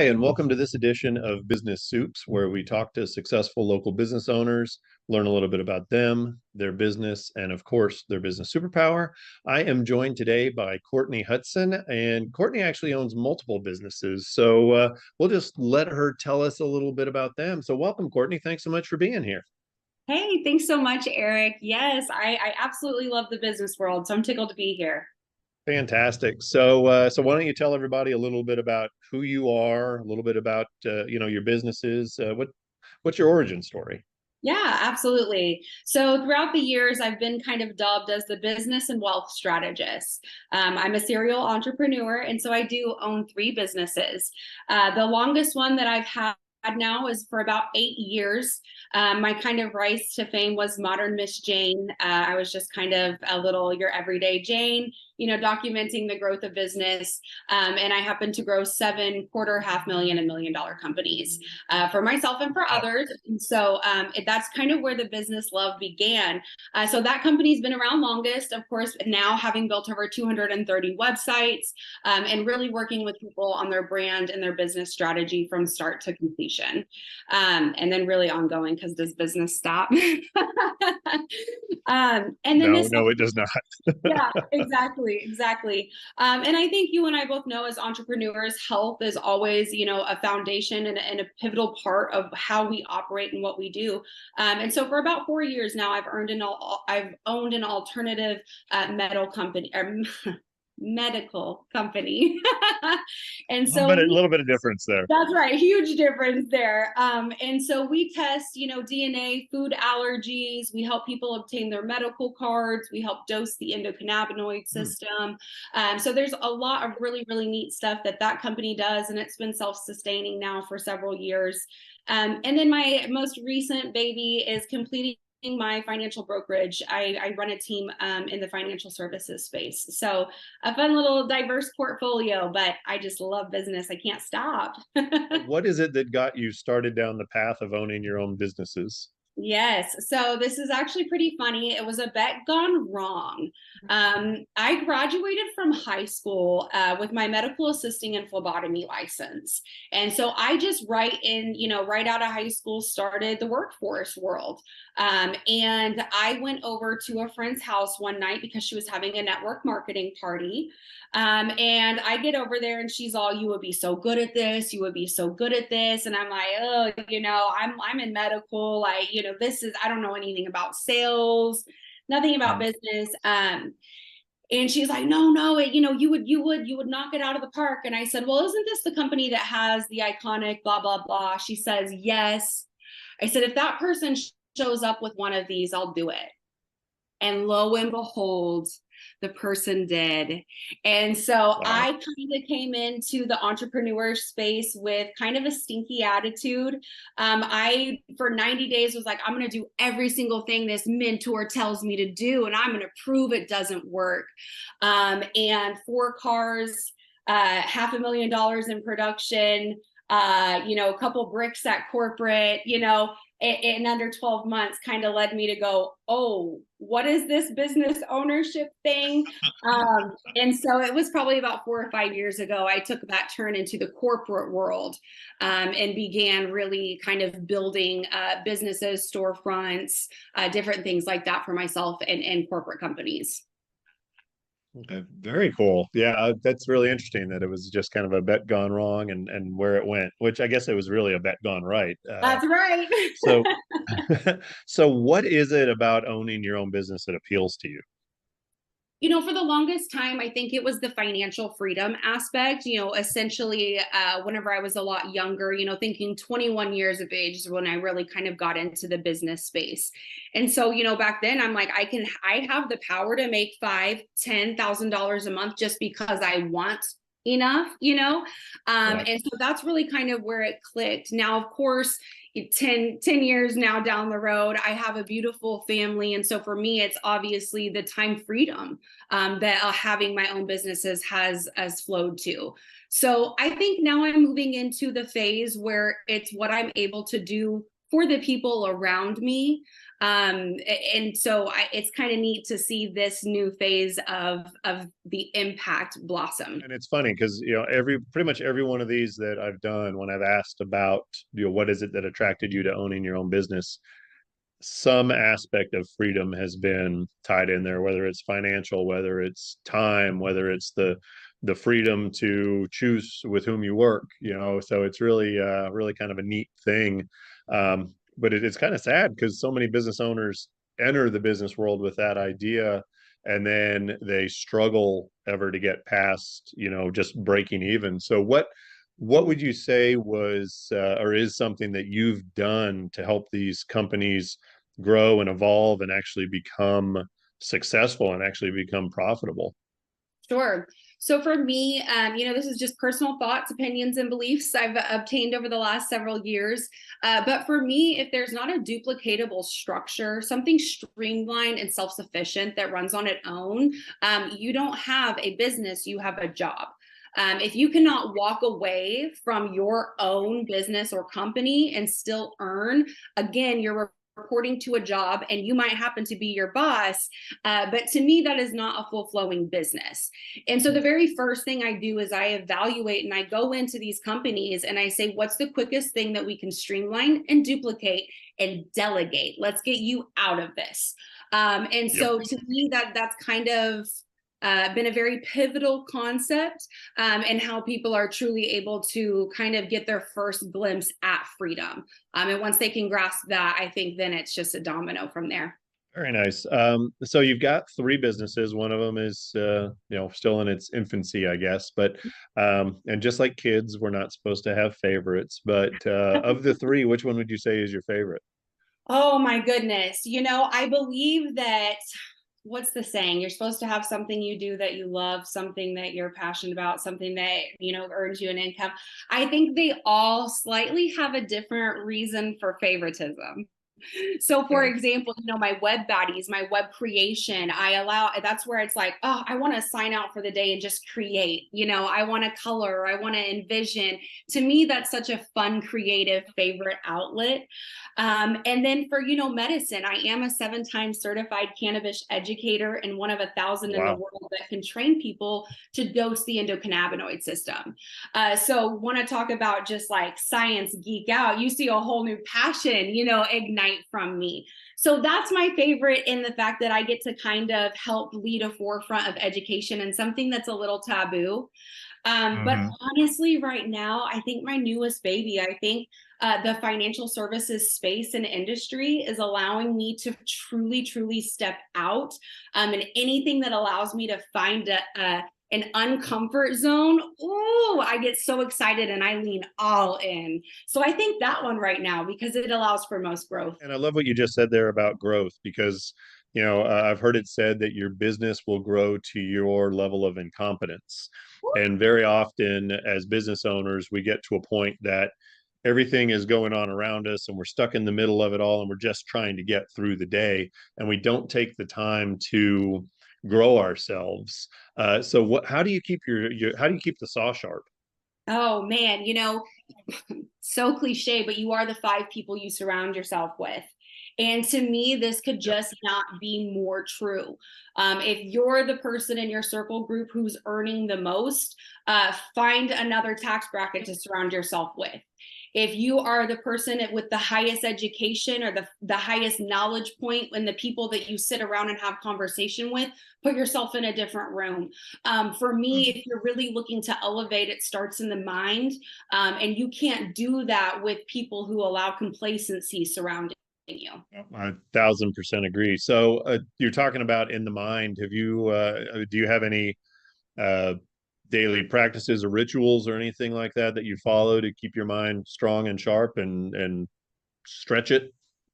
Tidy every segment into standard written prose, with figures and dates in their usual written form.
Hi, and welcome to this edition of Business Supes, where we talk to successful local business owners, learn a little bit about them, their business, and of course, their business superpower. I am joined today by Courtney Hutson, and Courtney actually owns multiple businesses. So we'll just let her tell us a little bit about them. So welcome, Courtney. Thanks so much for being here. Hey, thanks so much, Eric. Yes, I absolutely love the business world, so I'm tickled to be here. Fantastic. So why don't you tell everybody a little bit about who you are, a little bit about your businesses. What's your origin story? Yeah, absolutely. So throughout the years, I've been kind of dubbed as the business and wealth strategist. I'm a serial entrepreneur, and so I do own three businesses. The longest one that I've had now is for about 8 years. My kind of rise to fame was Modern Miss Jane. I was just kind of a little your everyday Jane, documenting the growth of business. And I happened to grow 7 quarter, $500,000, and $1 million companies for myself and for others. And so that's kind of where the business love began. So that company's been around longest, of course, now having built over 230 websites and really working with people on their brand and their business strategy from start to completion. And then really ongoing, because does business stop? And then No, it does not. Yeah, exactly. And I think you and I both know, as entrepreneurs, health is always, a foundation and a pivotal part of how we operate and what we do. And so for about 4 years now, I've owned an alternative medical company. And A so little bit of difference there. that's right. Huge difference there. And so we test, DNA, food allergies. We help people obtain their medical cards. We help dose the endocannabinoid system. So there's a lot of really, really neat stuff that company does, and it's been self-sustaining now for several years. And then my most recent baby is completing my financial brokerage. I run a team in the financial services space. So a fun little diverse portfolio, but I just love business. I can't stop. What is it that got you started down the path of owning your own businesses? Yes. So this is actually pretty funny. It was a bet gone wrong. I graduated from high school with my medical assisting and phlebotomy license. And so I just right out of high school, started the workforce world. And I went over to a friend's house one night because she was having a network marketing party. And I get over there and she's all, "You would be so good at this. You would be so good at this." And I'm like, "Oh, I'm in medical. I don't know anything about sales, nothing about business." And she's like, "No, you would knock it out of the park." And I said, "Well, isn't this the company that has the iconic blah, blah, blah?" She says, "Yes." I said, "If that person shows up with one of these, I'll do it." And lo and behold, the person did. And so Wow. I kind of came into the entrepreneur space with kind of a stinky attitude. I, for 90 days, was like, I'm going to do every single thing this mentor tells me to do, and I'm going to prove it doesn't work. And 4 cars, $500,000 in production, a couple bricks at corporate, in under 12 months kind of led me to go, "Oh, what is this business ownership thing?" And so it was probably about 4 or 5 years ago, I took that turn into the corporate world and began really kind of building businesses, storefronts, different things like that for myself and corporate companies. Okay, very cool. Yeah, that's really interesting that it was just kind of a bet gone wrong and where it went, which I guess it was really a bet gone right. That's right. So, so what is it about owning your own business that appeals to you? For the longest time, I think it was the financial freedom aspect. Essentially, whenever I was a lot younger, thinking 21 years of age is when I really kind of got into the business space. And so, back then I'm like, I have the power to make $5,000-$10,000 a month just because I want enough. Right. And so that's really kind of where it clicked. Now, of course, 10 years now down the road, I have a beautiful family. And so for me, it's obviously the time freedom that having my own businesses has flowed to. So I think now I'm moving into the phase where it's what I'm able to do for the people around me. And so it's kind of neat to see this new phase of the impact blossom. And it's funny because pretty much every one of these that I've done, when I've asked about what is it that attracted you to owning your own business, some aspect of freedom has been tied in there, whether it's financial, whether it's time, whether it's the freedom to choose with whom you work. So it's really kind of a neat thing. But it's kind of sad because so many business owners enter the business world with that idea, and then they struggle ever to get past just breaking even. So what would you say was or is something that you've done to help these companies grow and evolve and actually become successful and actually become profitable? Sure. So for me, this is just personal thoughts, opinions, and beliefs I've obtained over the last several years. But for me, if there's not a duplicatable structure, something streamlined and self-sufficient that runs on its own, you don't have a business, you have a job. If you cannot walk away from your own business or company and still earn, again, you're reporting to a job and you might happen to be your boss. But to me, that is not a full flowing business. And so the very first thing I do is I evaluate and I go into these companies and I say, what's the quickest thing that we can streamline and duplicate and delegate? Let's get you out of this. And so to me, that's kind of been a very pivotal concept, and how people are truly able to kind of get their first glimpse at freedom. And once they can grasp that, I think then it's just a domino from there. Very nice. So you've got three businesses. One of them is, still in its infancy, I guess. But and just like kids, we're not supposed to have favorites. But of the three, which one would you say is your favorite? Oh my goodness. I believe that, what's the saying? You're supposed to have something you do that you love, something that you're passionate about, something that, earns you an income. I think they all slightly have a different reason for favoritism. So for example, my web baddies, my web creation, that's where it's like, oh, I want to sign out for the day and just create, I want to color, I want to envision. To me, that's such a fun, creative favorite outlet. And then for, medicine, I am a 7-time certified cannabis educator and one of 1,000 in the world that can train people to dose the endocannabinoid system. So want to talk about just like science geek out, you see a whole new passion, ignite from me. So that's my favorite, in the fact that I get to kind of help lead a forefront of education and something that's a little taboo. But honestly, right now, I think my newest baby, I think the financial services space and industry is allowing me to truly, truly step out. And anything that allows me to find an uncomfort zone, oh, I get so excited and I lean all in. So I think that one right now, because it allows for most growth. And I love what you just said there about growth, because I've heard it said that your business will grow to your level of incompetence. And very often as business owners, we get to a point that everything is going on around us and we're stuck in the middle of it all and we're just trying to get through the day and we don't take the time to grow ourselves. So how do you keep how do you keep the saw sharp? Oh man, so cliche, but you are the 5 people you surround yourself with. And to me, this could just not be more true. If you're the person in your circle group who's earning the most, find another tax bracket to surround yourself with. If you are the person with the highest education or the highest knowledge point, and the people that you sit around and have conversation with, put yourself in a different room. For me, if you're really looking to elevate, it starts in the mind. And you can't do that with people who allow complacency surrounding you. 1,000% agree. So you're talking about in the mind. Do you have any daily practices or rituals or anything like that that you follow to keep your mind strong and sharp and stretch it?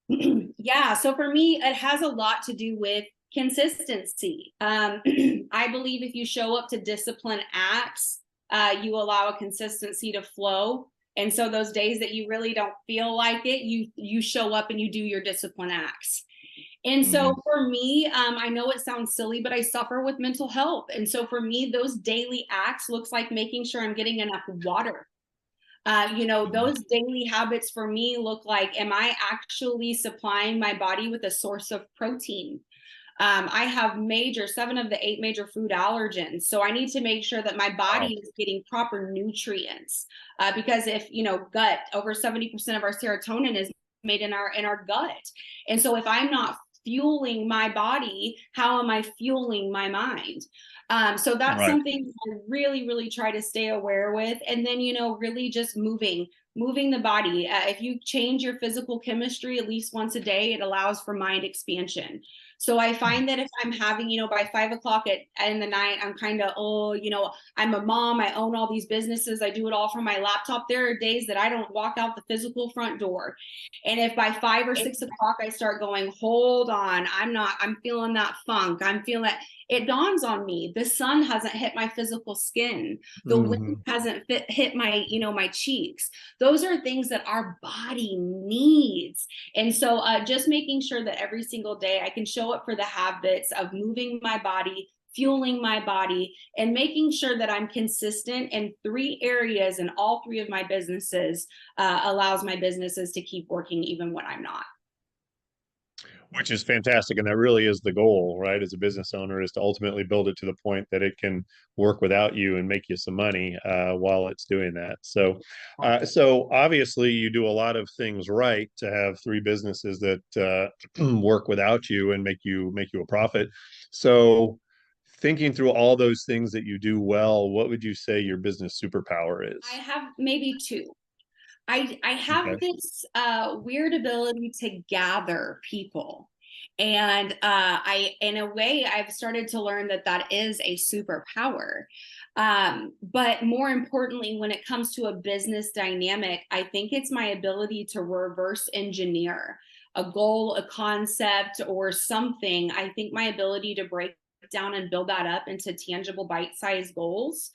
Yeah. So for me, it has a lot to do with consistency. I believe if you show up to discipline acts, you allow a consistency to flow. And so those days that you really don't feel like it, you show up and you do your discipline acts. And so for me, I know it sounds silly, but I suffer with mental health. And so for me, those daily acts looks like making sure I'm getting enough water. Those daily habits for me look like, am I actually supplying my body with a source of protein? I have 7 of the 8 major food allergens. So I need to make sure that my body is getting proper nutrients. Because if, gut, over 70% of our serotonin is made in our gut. And so if I'm not fueling my body, how am I fueling my mind? So that's Right. something I really, really try to stay aware with. And then, really just moving the body. If you change your physical chemistry at least once a day, it allows for mind expansion. So I find that if I'm having, by 5 o'clock in the night, I'm kind of, I'm a mom, I own all these businesses, I do it all from my laptop. There are days that I don't walk out the physical front door. And if by 5 or 6 o'clock I start going, hold on, I'm feeling that funk, I'm feeling that, it dawns on me, the sun hasn't hit my physical skin, the wind hasn't hit my, my cheeks. Those are things that our body needs. And so just making sure that every single day I can show up for the habits of moving my body, fueling my body, and making sure that I'm consistent in 3 areas, and all 3 of my businesses allows my businesses to keep working even when I'm not. Which is fantastic. And that really is the goal, right? As a business owner, is to ultimately build it to the point that it can work without you and make you some money while it's doing that. So obviously you do a lot of things right to have 3 businesses that work without you and make you a profit. So thinking through all those things that you do well, what would you say your business superpower is? I have maybe 2. I have Okay. this weird ability to gather people. And in a way, I've started to learn that that is a superpower. But more importantly, when it comes to a business dynamic, I think it's my ability to reverse engineer a goal, a concept, or something. I think my ability to break down and build that up into tangible bite-sized goals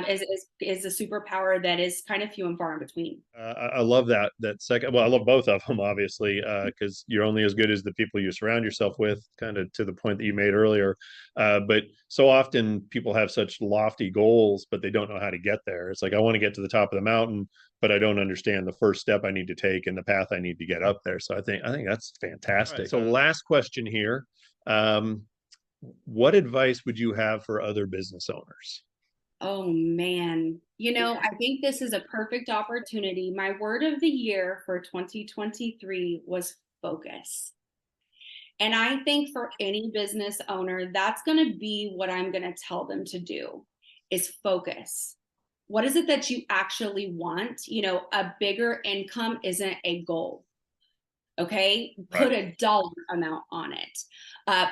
is a superpower that is kind of few and far in between. I love that second. Well, I love both of them, obviously, because you're only as good as the people you surround yourself with. Kind of to the point that you made earlier. But so often people have such lofty goals, but they don't know how to get there. It's like I want to get to the top of the mountain, but I don't understand the first step I need to take and the path I need to get up there. So I think that's fantastic. Right, so last question here. Um, what advice would you have for other business owners? Oh man. I think this is a perfect opportunity. My word of the year for 2023 was focus. And I think for any business owner, that's going to be what I'm going to tell them to do is focus. What is it that you actually want? A bigger income isn't a goal. Okay, put a dollar amount on it.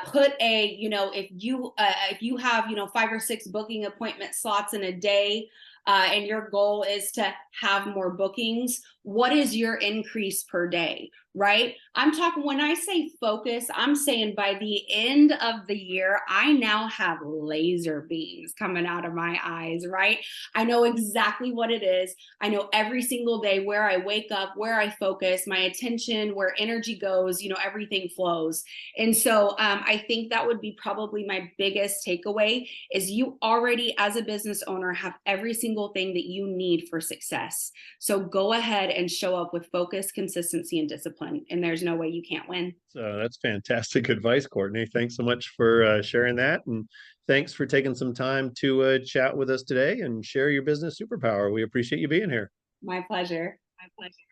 Put a, if you have 5 or 6 booking appointment slots in a day, and your goal is to have more bookings, what is your increase per day? Right? I'm talking, when I say focus, I'm saying by the end of the year, I now have laser beams coming out of my eyes, right? I know exactly what it is. I know every single day where I wake up, where I focus, my attention, where energy goes, everything flows. And so I think that would be probably my biggest takeaway is you already, as a business owner, have every single thing that you need for success. So go ahead and show up with focus, consistency, and discipline. And there's no way you can't win. So that's fantastic advice, Courtney. Thanks so much for sharing that. And thanks for taking some time to chat with us today and share your business superpower. We appreciate you being here. My pleasure. My pleasure.